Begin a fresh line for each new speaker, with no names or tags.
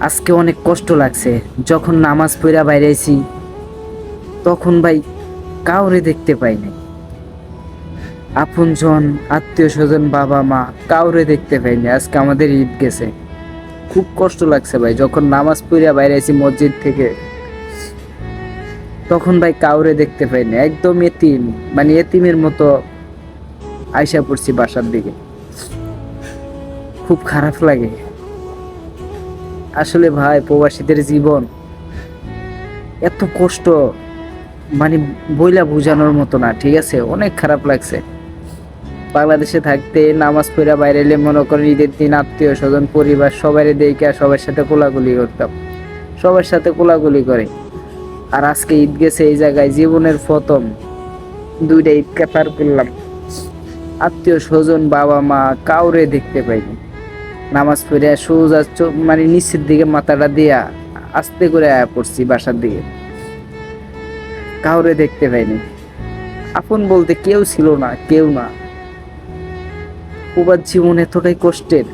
আজকে অনেক কষ্ট লাগছে। যখন নামাজ পড়া বাইরেছি তখন ভাই কাউরে দেখতে পাই নাই। আপনজন, আত্মীয় স্বজন, বাবা মা কাউরে দেখতে পাইনি। আজকে আমাদের ঈদ গেছে, খুব কষ্ট লাগছে ভাই। যখন নামাজ পড়া বাইরেছি মসজিদ থেকে তখন ভাই কাউরে দেখতে পাইনি, একদম এতিম, মানে এতিমের মতো আইসা পড়ছি বাসার দিকে। খুব খারাপ লাগে আসলে ভাই, প্রবাসীদের জীবন এত কষ্ট, মানে বইলা বোঝানোর মতো না। ঠিক আছে, অনেক খারাপ লাগছে। বাংলাদেশে থাকতে নামাজ পড়া বাইরে এলে মনে করেন ঈদের দিন আত্মীয় স্বজন পরিবার সবাই দেখে সবার সাথে কোলাকুলি করতাম, সবার সাথে কোলাকুলি করে। আর আজকে ঈদ গেছে এই জায়গায়, জীবনের প্রথম দুইটা ঈদ পার করলাম, আত্মীয় স্বজন বাবা মা কাউরে দেখতে পাইনি। নামাজ পড়ে সোজা মানে নিচের দিকে মাথাটা দিয়া আস্তে করে আয়া পড়ছি বাসার দিকে, কাউরে দেখতে পাইনি। আপন বলতে কেউ ছিল না, কেউ না। প্রবাস জীবন এতটাই কষ্টের।